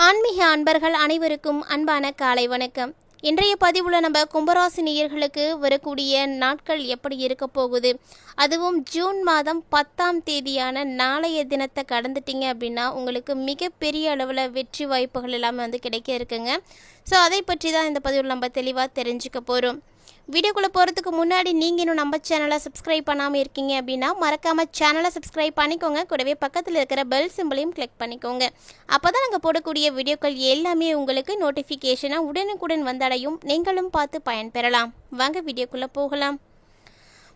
ஆன்மீக அன்பர்கள் அனைவருக்கும் அன்பான காலை வணக்கம். இன்றைய பதிவுல நம்ம கும்பராசி நேயர்களுக்கு வரக்கூடிய நாட்கள் எப்படி இருக்க போகுது, அதுவும் ஜூன் மாதம் 10ஆம் தேதியான நாளைய தினத்தை கடந்துட்டீங்க அப்படின்னா உங்களுக்கு மிகப்பெரிய அளவில் வெற்றி வாய்ப்புகள் எல்லாமே கிடைக்க இருக்குங்க. ஸோ அதை பற்றி தான் இந்த பதிவில் நம்ம தெளிவாக தெரிஞ்சுக்க போகிறோம். வீடியோக்குள்ளே போகிறதுக்கு முன்னாடி நீங்கள் இன்னும் நம்ம சேனலை சப்ஸ்கிரைப் பண்ணாமல் இருக்கீங்க அப்படின்னா மறக்காமல் சேனலை சப்ஸ்கிரைப் பண்ணிக்கோங்க. கூடவே பக்கத்தில் இருக்கிற பெல் சிம்பிளையும் கிளிக் பண்ணிக்கோங்க. அப்போ தான் நாங்கள் போடக்கூடிய வீடியோக்கள் எல்லாமே உங்களுக்கு நோட்டிஃபிகேஷனாக உடனுக்குடன் வந்தடையும். நீங்களும் பார்த்து பயன்பெறலாம். வாங்க வீடியோக்குள்ளே போகலாம்.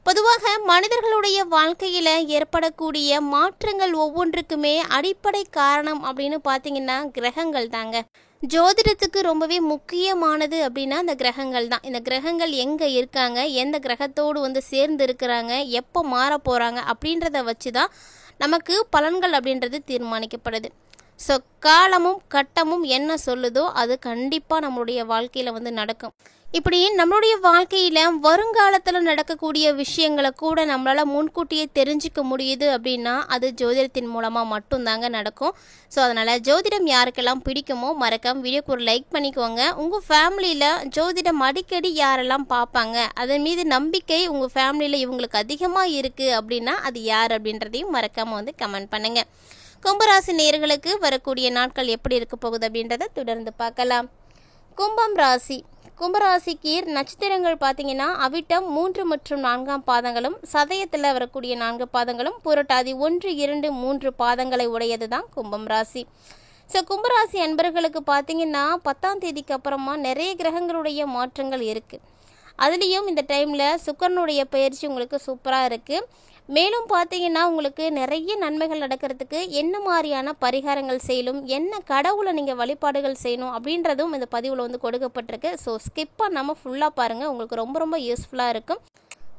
பொதுவாக மனிதர்களுடைய வாழ்க்கையில் ஏற்படக்கூடிய மாற்றங்கள் ஒவ்வொன்றுக்குமே அடிப்படை காரணம் அப்படின்னு பார்த்தீங்கன்னா கிரகங்கள் தாங்க. ஜோதிடத்துக்கு ரொம்பவே முக்கியமானது அப்படின்னா அந்த கிரகங்கள் தான். இந்த கிரகங்கள் எங்கே இருக்காங்க, எந்த கிரகத்தோடு சேர்ந்து இருக்கிறாங்க, எப்போ மாற போகிறாங்க அப்படின்றத வச்சு தான் நமக்கு பலன்கள் அப்படின்றது தீர்மானிக்கப்படுது. ஸோ காலமும் கட்டமும் என்ன சொல்லுதோ அது கண்டிப்பாக நம்மளுடைய வாழ்க்கையில் நடக்கும். இப்படி நம்மளுடைய வாழ்க்கையில் வருங்காலத்தில் நடக்கக்கூடிய விஷயங்களை கூட நம்மளால் முன்கூட்டியே தெரிஞ்சிக்க முடியுது அப்படின்னா அது ஜோதிடத்தின் மூலமாக மட்டும்தாங்க நடக்கும். ஸோ அதனால் ஜோதிடம் யாருக்கெல்லாம் பிடிக்குமோ மறக்காம வீடியோக்கு ஒரு லைக் பண்ணிக்கோங்க. உங்கள் ஃபேமிலியில் ஜோதிடம் அடிக்கடி யாரெல்லாம் பார்ப்பாங்க, அதன் மீது நம்பிக்கை உங்கள் ஃபேமிலியில் இவங்களுக்கு அதிகமாக இருக்குது அப்படின்னா அது யார் அப்படின்றதையும் மறக்காமல் கமெண்ட் பண்ணுங்கள். கும்பராசி நேயர்களுக்கு வரக்கூடிய நாட்கள் எப்படி இருக்க போகுது அப்படின்றத தொடர்ந்து பார்க்கலாம். கும்பம் ராசி. கும்பராசிக்கு நட்சத்திரங்கள் பார்த்தீங்கன்னா அவிட்டம் 3 மற்றும் 4ஆம் பாதங்களும், சதயத்தில் வரக்கூடிய 4 பாதங்களும், புரட்டாதி 1, 2, 3 பாதங்களை உடையது தான் கும்பம் ராசி. ஸோ கும்பராசி அன்பர்களுக்கு பார்த்தீங்கன்னா 10ஆம் தேதிக்கு அப்புறமா நிறைய கிரகங்களுடைய மாற்றங்கள் இருக்குது. அதுலேயும் இந்த டைமில் சுக்கிரனுடைய பயிற்சி உங்களுக்கு சூப்பராக இருக்குது. மேலும் பார்த்தீங்கன்னா உங்களுக்கு நிறைய நன்மைகள் நடக்கிறதுக்கு என்ன மாதிரியான பரிகாரங்கள் செய்யணும், என்ன கடவுளை நீங்கள் வழிபாடுகள் செய்யணும் அப்படின்றதும் இந்த பதிவில் கொடுக்கப்பட்டிருக்கு. ஸோ ஸ்கிப் பண்ணாமல் ஃபுல்லாக பாருங்கள், உங்களுக்கு ரொம்ப ரொம்ப யூஸ்ஃபுல்லாக இருக்கும்.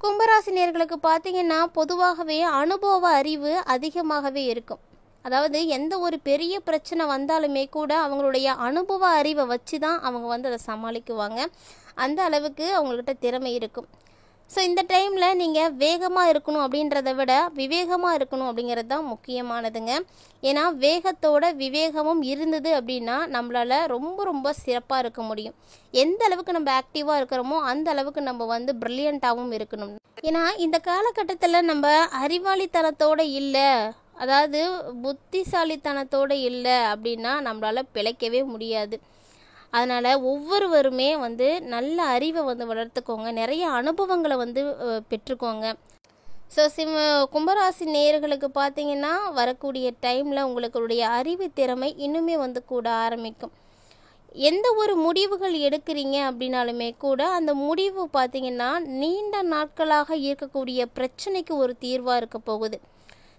கும்பராசினியர்களுக்கு பார்த்தீங்கன்னா பொதுவாகவே அனுபவ அறிவு அதிகமாகவே இருக்கும். அதாவது எந்த ஒரு பெரிய பிரச்சனை வந்தாலுமே கூட அவங்களுடைய அனுபவ அறிவை வச்சு தான் அவங்க அதை சமாளிக்குவாங்க. அந்த அளவுக்கு அவங்கள்ட்ட திறமை இருக்கும். ஸோ இந்த டைமில் நீங்கள் வேகமாக இருக்கணும் அப்படின்றத விட விவேகமாக இருக்கணும் அப்படிங்கிறது தான் முக்கியமானதுங்க. ஏன்னா வேகத்தோட விவேகமும் இருந்தது அப்படின்னா நம்மளால் ரொம்ப ரொம்ப சிறப்பாக இருக்க முடியும். எந்த அளவுக்கு நம்ம ஆக்டிவாக இருக்கிறோமோ அந்த அளவுக்கு நம்ம ப்ரில்லியண்ட்டாகவும் இருக்கணும். ஏன்னா இந்த காலகட்டத்தில் நம்ம அறிவாளித்தனத்தோடு இல்லை, அதாவது புத்திசாலித்தனத்தோடு இல்லை அப்படின்னா நம்மளால் பிழைக்கவே முடியாது. அதனால் ஒவ்வொருவருமே நல்ல அறிவை வளர்த்துக்கோங்க, நிறைய அனுபவங்களை பெற்றுக்கோங்க. ஸோ கும்பராசி நேயர்களுக்கு பார்த்தீங்கன்னா வரக்கூடிய டைமில் உங்களுடைய அறிவு திறமை இன்னுமே கூட ஆரம்பிக்கும். எந்த ஒரு முடிவுகள் எடுக்கிறீங்க அப்படின்னாலுமே கூட அந்த முடிவு பார்த்தீங்கன்னா நீண்ட நாட்களாக இருக்கக்கூடிய பிரச்சனைக்கு ஒரு தீர்வாக இருக்க போகுது.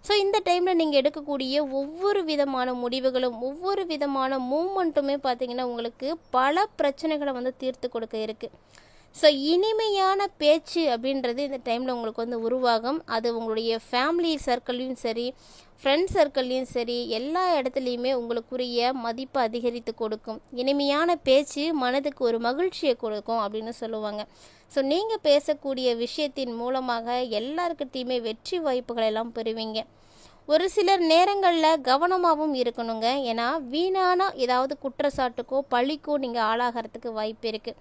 ஸோ இந்த டைமில் நீங்கள் எடுக்கக்கூடிய ஒவ்வொரு விதமான முடிவுகளும் ஒவ்வொரு விதமான மூமெண்ட்டுமே பார்த்தீங்கன்னா உங்களுக்கு பல பிரச்சனைகளை தீர்த்து கொடுக்க இருக்குது. ஸோ இனிமையான பேச்சு அப்படின்றது இந்த டைமில் உங்களுக்கு உருவாகும். அது உங்களுடைய ஃபேமிலி சர்க்கிள்லையும் சரி, ஃப்ரெண்ட்ஸ் சர்க்கிள்லையும் சரி, எல்லா இடத்துலையுமே உங்களுக்குரிய மதிப்பை அதிகரித்து கொடுக்கும். இனிமையான பேச்சு மனதுக்கு ஒரு மகிழ்ச்சியை கொடுக்கும் அப்படின்னு சொல்லுவாங்க. ஸோ நீங்கள் பேசக்கூடிய விஷயத்தின் மூலமாக எல்லாருக்கிட்டையுமே வெற்றி வாய்ப்புகள் எல்லாம் பெறுவீங்க. ஒரு சிலர் நேரங்களில் கவனமாகவும் இருக்கணுங்க. ஏன்னா வீணான ஏதாவது குற்றச்சாட்டுக்கோ பழிக்கோ நீங்கள் ஆளாகிறதுக்கு வாய்ப்பு இருக்குது.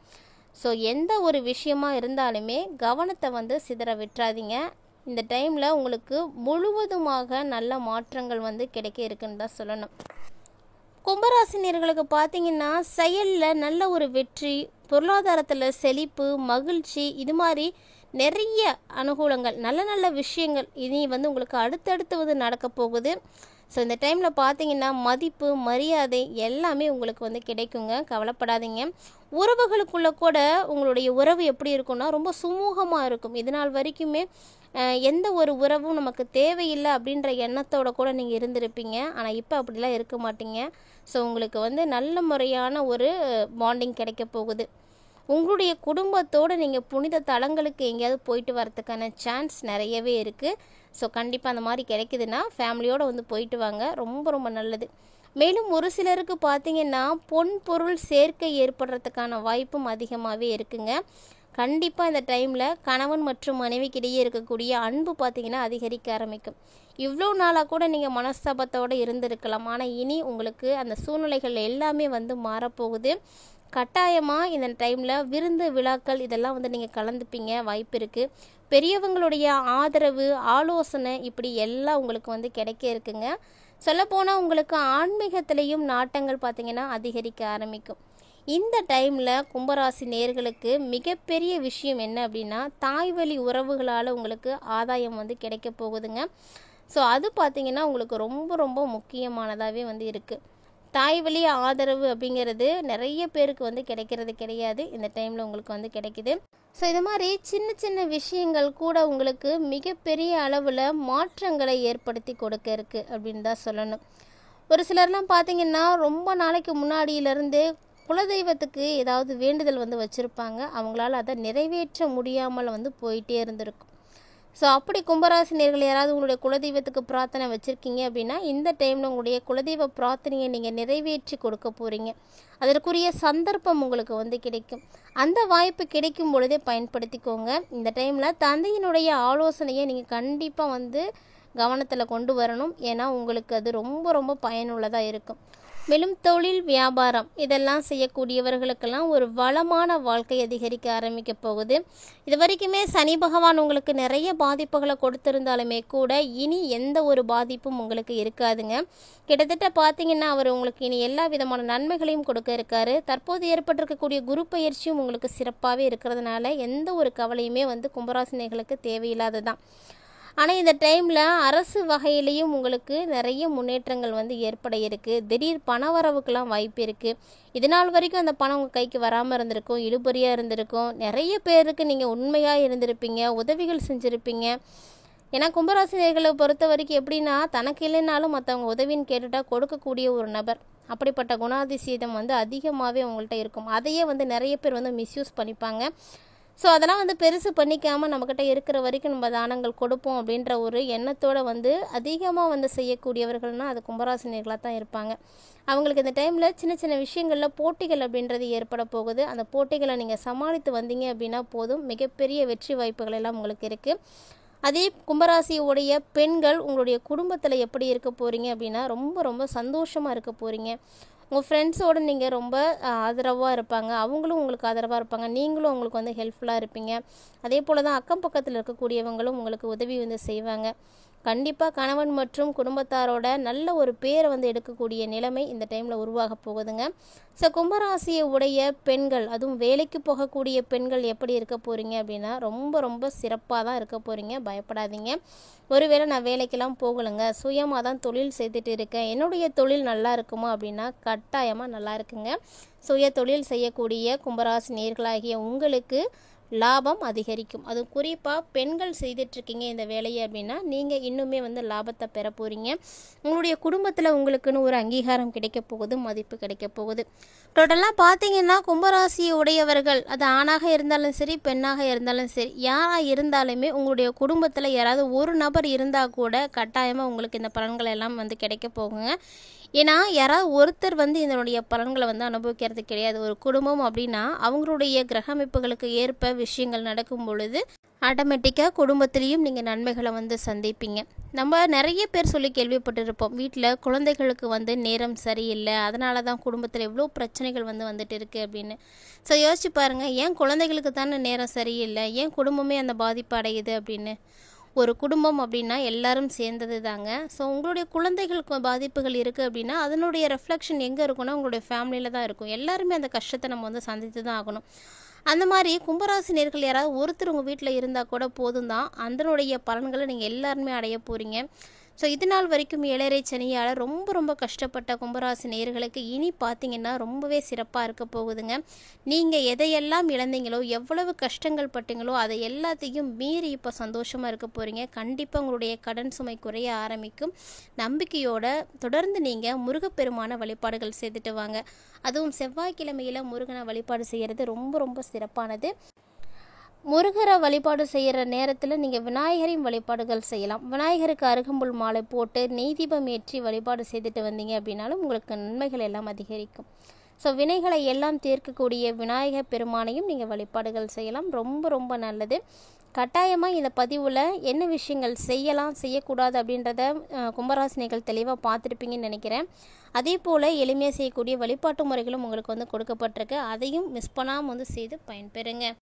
ஸோ எந்த ஒரு விஷயமா இருந்தாலுமே கவனத்தை சிதற விட்டுறாதீங்க. இந்த டைமில் உங்களுக்கு முழுவதுமாக நல்ல மாற்றங்கள் கிடைக்க இருக்குன்னு தான் சொல்லணும். கும்பராசினியர்களுக்கு பார்த்தீங்கன்னா செயலில் நல்ல ஒரு வெற்றி, பொருளாதாரத்தில் செழிப்பு, மகிழ்ச்சி, இது மாதிரி நிறைய அனுகூலங்கள், நல்ல நல்ல விஷயங்கள் இனி உங்களுக்கு அடுத்தடுத்து நடக்க போகுது. ஸோ இந்த டைமில் பார்த்தீங்கன்னா மதிப்பு, மரியாதை எல்லாமே உங்களுக்கு கிடைக்குங்க. கவலைப்படாதீங்க. உறவுகளுக்குள்ளே கூட உங்களுடைய உறவு எப்படி இருக்குன்னா ரொம்ப சுமூகமாக இருக்கும். இதனால் வரைக்குமே எந்த ஒரு உறவும் நமக்கு தேவையில்லை அப்படின்ற எண்ணத்தோட கூட நீங்கள் இருந்திருப்பீங்க. ஆனால் இப்போ அப்படிலாம் இருக்க மாட்டீங்க. ஸோ உங்களுக்கு நல்ல முறையான ஒரு பாண்டிங் கிடைக்க போகுது. உங்களுடைய குடும்பத்தோடு நீங்கள் புனித தலங்களுக்கு எங்கேயாவது போயிட்டு வரதுக்கான சான்ஸ் நிறையவே இருக்குது. ஸோ கண்டிப்பாக அந்த மாதிரி கிடைக்குதுன்னா ஃபேமிலியோடு போயிட்டு வாங்க, ரொம்ப ரொம்ப நல்லது. மேலும் ஒரு சிலருக்கு பார்த்தீங்கன்னா பொன் பொருள் சேர்க்கை ஏற்படுறதுக்கான வாய்ப்பும் அதிகமாகவே இருக்குங்க. கண்டிப்பாக இந்த டைமில் கணவன் மற்றும் மனைவிக்கிடையே இருக்கக்கூடிய அன்பு பார்த்திங்கன்னா அதிகரிக்க ஆரம்பிக்கும். இவ்வளோ நாளாக கூட நீங்கள் மனஸ்தாபத்தோடு இருந்திருக்கலாம். ஆனால் இனி உங்களுக்கு அந்த சூழ்நிலைகள் எல்லாமே வந்து மாறப்போகுது. கட்டாயமாக இந்த டைமில் விருந்து விழாக்கள் இதெல்லாம் வந்து நீங்கள் கலந்துப்பீங்க, வாய்ப்பு இருக்குது. பெரியவங்களுடைய ஆதரவு, ஆலோசனை இப்படி எல்லாம் உங்களுக்கு வந்து கிடைக்க இருக்குங்க. சொல்லப்போனால் உங்களுக்கு ஆன்மீகத்திலையும் நாட்டங்கள் பார்த்திங்கன்னா அதிகரிக்க ஆரம்பிக்கும். இந்த டைமில் கும்பராசி நேயர்களுக்கு மிகப்பெரிய விஷயம் என்ன அப்படின்னா, தாய்வழி உறவுகளால் உங்களுக்கு ஆதாயம் வந்து கிடைக்க போகுதுங்க. ஸோ அது பார்த்திங்கன்னா உங்களுக்கு ரொம்ப ரொம்ப முக்கியமானதாகவே வந்து இருக்குது. தாய்வழி ஆதரவு அப்படிங்கிறது நிறைய பேருக்கு வந்து கிடைக்கிறது கிடையாது. இந்த டைமில் உங்களுக்கு வந்து கிடைக்குது. ஸோ இது மாதிரி சின்ன சின்ன விஷயங்கள் கூட உங்களுக்கு மிகப்பெரிய அளவில் மாற்றங்களை ஏற்படுத்தி கொடுக்க இருக்குது அப்படின்னு தான் சொல்லணும். ஒரு சிலர்லாம் பார்த்திங்கன்னா ரொம்ப நாளைக்கு முன்னாடியிலேருந்து குலதெய்வத்துக்கு ஏதாவது வேண்டுதல் வந்து வச்சுருப்பாங்க. அவங்களால அதை நிறைவேற்ற முடியாமல் வந்து போயிட்டே இருந்திருக்கும். ஸோ அப்படி கும்பராசினியர்கள் யாராவது உங்களுடைய குலதெய்வத்துக்கு பிரார்த்தனை வச்சுருக்கீங்க அப்படின்னா, இந்த டைமில் உங்களுடைய குலதெய்வ பிரார்த்தனையை நீங்கள் நிறைவேற்றி கொடுக்க போகிறீங்க. அதற்குரிய சந்தர்ப்பம் உங்களுக்கு வந்து கிடைக்கும். அந்த வாய்ப்பு கிடைக்கும் பொழுதே பயன்படுத்திக்கோங்க. இந்த டைமில் தந்தையினுடைய ஆலோசனையை நீங்கள் கண்டிப்பாக வந்து கவனத்தில் கொண்டு வரணும். ஏன்னா உங்களுக்கு அது ரொம்ப ரொம்ப பயனுள்ளதாக இருக்கும். மேலும் தொழில், வியாபாரம் இதெல்லாம் செய்யக்கூடியவர்களுக்கெல்லாம் ஒரு வளமான வாழ்க்கை அதிகரிக்க ஆரம்பிக்க போகுது. இது வரைக்குமே சனி பகவான் உங்களுக்கு நிறைய பாதிப்புகளை கொடுத்திருந்தாலுமே கூட இனி எந்த ஒரு பாதிப்பும் உங்களுக்கு இருக்காதுங்க. கிட்டத்தட்ட பார்த்தீங்கன்னா அவர் உங்களுக்கு இனி எல்லா விதமான நன்மைகளையும் கொடுக்க இருக்காரு. தற்போது ஏற்பட்டிருக்கக்கூடிய குரு பயிற்சியும் உங்களுக்கு சிறப்பாகவே இருக்கிறதுனால எந்த ஒரு கவலையுமே வந்து கும்பராசினியர்களுக்கு தேவையில்லாததான். ஆனால் இந்த டைமில் அரசு வகையிலையும் உங்களுக்கு நிறைய முன்னேற்றங்கள் வந்து ஏற்பட இருக்குது. திடீர் பண வரவுக்கெல்லாம் வாய்ப்பு இருக்குது. இது நாள் வரைக்கும் அந்த பணம் உங்கள் கைக்கு வராமல் இருந்திருக்கும், இழுபறியாக இருந்திருக்கும். நிறைய பேருக்கு நீங்கள் உண்மையாக இருந்திருப்பீங்க, உதவிகள் செஞ்சுருப்பீங்க. ஏன்னா கும்பராசினியர்களை பொறுத்த வரைக்கும் எப்படின்னா, தனக்கு இல்லைனாலும் மற்றவங்க உதவின்னு கேட்டுட்டா கொடுக்கக்கூடிய ஒரு நபர். அப்படிப்பட்ட குணாதிசீதம் வந்து அதிகமாகவே உங்கள்கிட்ட இருக்கும். அதையே வந்து நிறைய பேர் வந்து மிஸ்யூஸ் பண்ணிப்பாங்க. ஸோ அதெல்லாம் வந்து பெருசு பண்ணிக்காமல் நம்மக்கிட்ட இருக்கிற வரைக்கும் நம்ம தானங்கள் கொடுப்போம் அப்படின்ற ஒரு எண்ணத்தோடு வந்து அதிகமாக வந்து செய்யக்கூடியவர்கள்னால் அது கும்பராசினியர்களாக தான் இருப்பாங்க. அவங்களுக்கு இந்த டைமில் சின்ன சின்ன விஷயங்களில் போட்டிகள் அப்படின்றது ஏற்பட போகுது. அந்த போட்டிகளை நீங்கள் சமாளித்து வந்தீங்க அப்படின்னா போதும், மிகப்பெரிய வெற்றி வாய்ப்புகள் எல்லாம் உங்களுக்கு இருக்குது. அதே கும்பராசியுடைய பெண்கள் உங்களுடைய குடும்பத்தில் எப்படி இருக்க போகிறீங்க அப்படின்னா, ரொம்ப ரொம்ப சந்தோஷமாக இருக்க போகிறீங்க. உங்கள் ஃப்ரெண்ட்ஸோடு நீங்கள் ரொம்ப ஆதரவாக இருப்பாங்க, அவங்களும் உங்களுக்கு ஆதரவாக இருப்பாங்க, நீங்களும் உங்களுக்கு வந்து ஹெல்ப்ஃபுல்லாக இருப்பீங்க. அதே போல் தான் அக்கம் பக்கத்தில் இருக்கக்கூடியவங்களும் உங்களுக்கு உதவி வந்து செய்வாங்க. கண்டிப்பாக கணவன் மற்றும் குடும்பத்தாரோட நல்ல ஒரு பேரை வந்து எடுக்கக்கூடிய நிலைமை இந்த டைமில் உருவாக போகுதுங்க. ஸோ கும்பராசியை உடைய பெண்கள், அதுவும் வேலைக்கு போகக்கூடிய பெண்கள் எப்படி இருக்க போகிறீங்க அப்படின்னா, ரொம்ப ரொம்ப சிறப்பாக தான் இருக்க போகிறீங்க. பயப்படாதீங்க. ஒருவேளை நான் வேலைக்கெல்லாம் போகலைங்க, சுயமாக தான் தொழில் செய்துட்டு இருக்கேன், என்னுடைய தொழில் நல்லா இருக்குமா அப்படின்னா கட்டாயமாக நல்லா இருக்குங்க. சுய தொழில் செய்யக்கூடிய கும்பராசி நேயர்களாகிய உங்களுக்கு லாபம் அதிகரிக்கும். அது குறிப்பாக பெண்கள் செய்துட்ருக்கீங்க இந்த வேலையை அப்படின்னா நீங்கள் இன்னுமே வந்து லாபத்தை பெற போகிறீங்க. உங்களுடைய குடும்பத்தில் உங்களுக்குன்னு ஒரு அங்கீகாரம் கிடைக்க போகுது, மதிப்பு கிடைக்க போகுது. டோட்டலாக பார்த்தீங்கன்னா கும்பராசியை உடையவர்கள், அது ஆணாக இருந்தாலும் சரி பெண்ணாக இருந்தாலும் சரி, யாராக இருந்தாலுமே உங்களுடைய குடும்பத்தில் யாராவது ஒரு நபர் இருந்தால் கூட கட்டாயமாக உங்களுக்கு இந்த பலன்கள் எல்லாம் வந்து கிடைக்க போகுங்க. ஏன்னா யாராவது ஒருத்தர் வந்து இதனுடைய பலன்களை வந்து அனுபவிக்கிறது கிடையாது. ஒரு குடும்பம் அப்படின்னா அவங்களுடைய கிரக அமைப்புகளுக்கு ஏற்ப விஷயங்கள் நடக்கும் பொழுது ஆட்டோமேட்டிக்காக குடும்பத்திலையும் நீங்கள் நன்மைகளை வந்து சந்திப்பீங்க. நம்ம நிறைய பேர் சொல்லி கேள்விப்பட்டிருப்போம், வீட்டில் குழந்தைகளுக்கு வந்து நேரம் சரியில்லை, அதனால தான் குடும்பத்தில் எவ்வளோ பிரச்சனைகள் வந்து வந்துட்டு இருக்குது அப்படின்னு. ஸோ யோசிச்சு பாருங்கள், ஏன் குழந்தைகளுக்கு தானே நேரம் சரியில்லை, ஏன் குடும்பமே அந்த பாதிப்பு அடையுது அப்படின்னு. ஒரு குடும்பம் அப்படின்னா எல்லாரும் சேர்ந்தது தாங்க. ஸோ உங்களுடைய குழந்தைகளுக்கு பாதிப்புகள் இருக்குது அப்படின்னா அதனுடைய ரெஃப்ளெக்ஷன் எங்கே இருக்குன்னா உங்களுடைய ஃபேமிலியில் தான் இருக்கும். எல்லாருமே அந்த கஷ்டத்தை நம்ம வந்து சந்தித்து தான் ஆகணும். அந்த மாதிரி கும்பராசினியர்கள் யாராவது ஒருத்தர் உங்கள் வீட்டில் இருந்தால் கூட போதும் தான், அதனுடைய பலன்களை நீங்கள் எல்லாருமே அடைய போகிறீங்க. ஸோ இது நாள் வரைக்கும் ஏழரை சனியால் ரொம்ப ரொம்ப கஷ்டப்பட்ட கும்பராசி நேயர்களுக்கு இனி பார்த்தீங்கன்னா ரொம்பவே சிறப்பாக இருக்க போகுதுங்க. நீங்கள் எதையெல்லாம் இழந்தீங்களோ, எவ்வளவு கஷ்டங்கள் பட்டீங்களோ அதை எல்லாத்தையும் மீறி இப்போ சந்தோஷமாக இருக்க போகிறீங்க. கண்டிப்பாக உங்களுடைய கடன் சுமை குறைய ஆரம்பிக்கும். நம்பிக்கையோட தொடர்ந்து நீங்கள் முருகப்பெருமான வழிபாடுகள் செய்துட்டு வாங்க. அதுவும் செவ்வாய்க்கிழமையில் முருகனை வழிபாடு செய்கிறது ரொம்ப ரொம்ப சிறப்பானது. முருகரை வழிபாடு செய்கிற நேரத்தில் நீங்கள் விநாயகரின் வழிபாடுகள் செய்யலாம். விநாயகருக்கு அருகம்புல் மாலை போட்டு நெய் தீபம் ஏற்றி வழிபாடு செய்துட்டு வந்தீங்க அப்படின்னாலும் உங்களுக்கு நன்மைகள் எல்லாம் அதிகரிக்கும். ஸோ வினைகளை எல்லாம் தீர்க்கக்கூடிய விநாயகர் பெருமானையும் நீங்கள் வழிபாடுகள் செய்யலாம். ரொம்ப ரொம்ப நல்லது. கட்டாயமாக இந்த பதிவில் என்ன விஷயங்கள் செய்யலாம் செய்யக்கூடாது அப்படின்றத கும்பராசினிகள் தெளிவாக பார்த்துருப்பீங்கன்னு நினைக்கிறேன். அதே போல் எளிமையாக செய்யக்கூடிய வழிபாட்டு முறைகளும் உங்களுக்கு கொடுக்கப்பட்டிருக்கு. அதையும் மிஸ் பண்ணாமல் செய்து பயன்பெறுங்க.